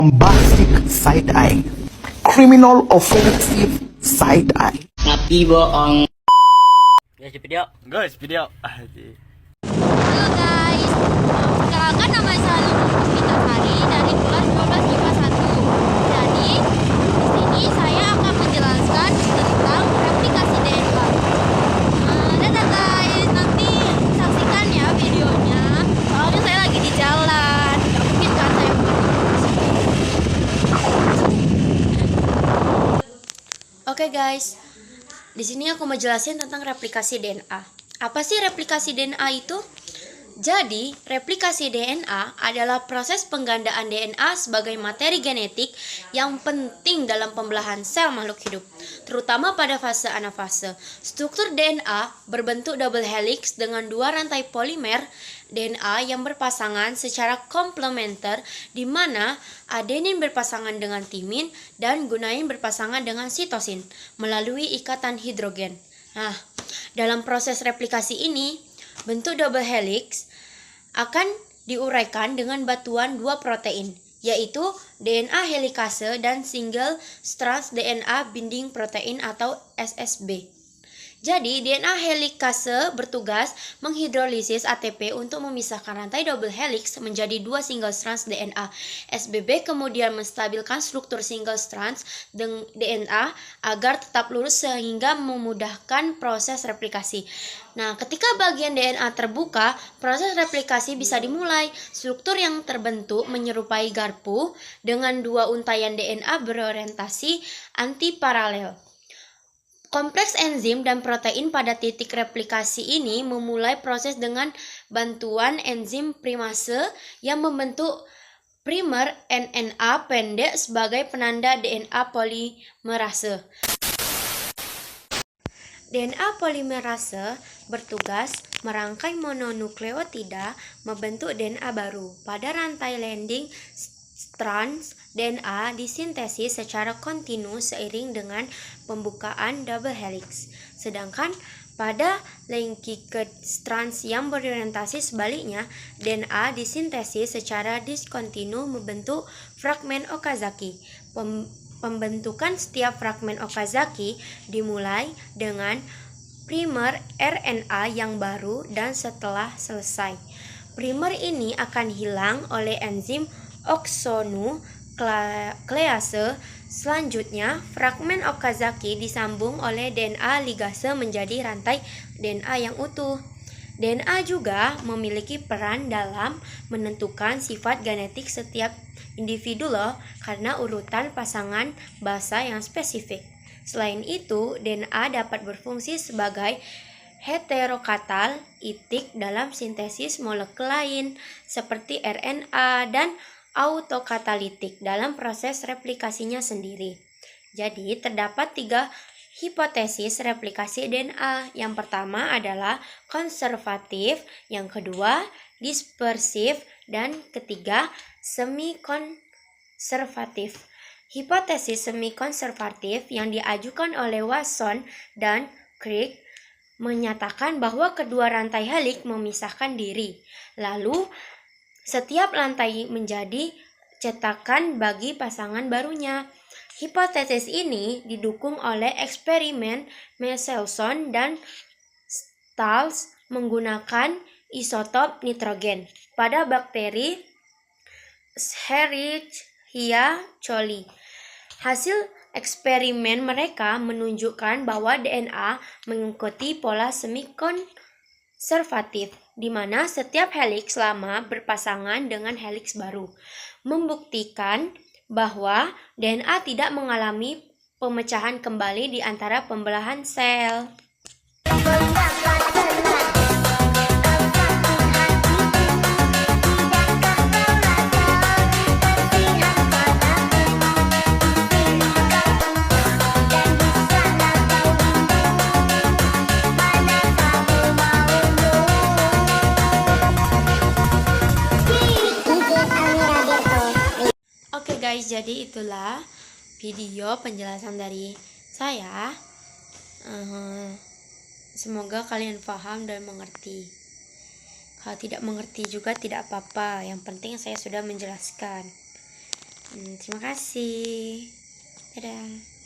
bombastic side eye, criminal offensive side eye. Tapi bohong. Guys, video. Guys, video. Halo guys, perkenalkan nama saya Vita Hari dari kelas 12 IPA 1. Jadi, di sini saya akan menjelaskan tentang replikasi DNA. Dadah guys, nanti saksikan ya videonya. Soalnya saya lagi di jalan, nggak mungkin kan saya Oke guys, di sini aku mau jelasin tentang replikasi DNA. Apa sih replikasi DNA itu? Jadi, replikasi DNA adalah proses penggandaan DNA sebagai materi genetik yang penting dalam pembelahan sel makhluk hidup, terutama pada fase anafase. Struktur DNA berbentuk double helix dengan dua rantai polimer DNA yang berpasangan secara komplementer, di mana adenin berpasangan dengan timin dan guanin berpasangan dengan sitosin melalui ikatan hidrogen. Nah, dalam proses replikasi ini, bentuk double helix akan diuraikan dengan bantuan dua protein, yaitu DNA helikase dan single strand DNA binding protein atau SSB. Jadi, DNA helikase bertugas menghidrolisis ATP untuk memisahkan rantai double helix menjadi dua single strands DNA. SBB kemudian menstabilkan struktur single strands DNA agar tetap lurus sehingga memudahkan proses replikasi. Nah, ketika bagian DNA terbuka, proses replikasi bisa dimulai. Struktur yang terbentuk menyerupai garpu dengan dua untaian DNA berorientasi antiparalel. Kompleks enzim dan protein pada titik replikasi ini memulai proses dengan bantuan enzim primase yang membentuk primer RNA pendek sebagai penanda DNA polimerase. DNA polimerase bertugas merangkai mononukleotida membentuk DNA baru. Pada rantai landing strands DNA disintesis secara kontinu seiring dengan pembukaan double helix. Sedangkan pada linked strands yang berorientasi sebaliknya, DNA disintesis secara diskontinu membentuk fragmen Okazaki. Pembentukan setiap fragmen Okazaki dimulai dengan primer RNA yang baru dan setelah selesai, primer ini akan hilang oleh enzim oxonuklease. Selanjutnya, fragmen Okazaki disambung oleh DNA ligase menjadi rantai DNA yang utuh. DNA juga memiliki peran dalam menentukan sifat genetik setiap individu loh, karena urutan pasangan basa yang spesifik. Selain itu, DNA dapat berfungsi sebagai heterokatalitik dalam sintesis molekul lain seperti RNA dan autokatalitik dalam proses replikasinya sendiri. Jadi, terdapat 3 hipotesis replikasi DNA. Yang pertama adalah konservatif, yang kedua dispersif, dan ketiga semi-konservatif. Hipotesis semi-konservatif yang diajukan oleh Watson dan Crick menyatakan bahwa kedua rantai helix memisahkan diri, lalu setiap rantai menjadi cetakan bagi pasangan barunya. Hipotesis ini didukung oleh eksperimen Michelson dan Stals menggunakan isotop nitrogen pada bakteri Escherichia coli. Hasil eksperimen mereka menunjukkan bahwa DNA mengikuti pola semi-konservatif, di mana setiap helix lama berpasangan dengan helix baru, membuktikan bahwa DNA tidak mengalami pemecahan kembali di antara pembelahan sel. Oke guys, jadi itulah video penjelasan dari saya. Semoga kalian paham dan mengerti. Kalau tidak mengerti juga tidak apa-apa, yang penting saya sudah menjelaskan. Terima kasih. Dadah.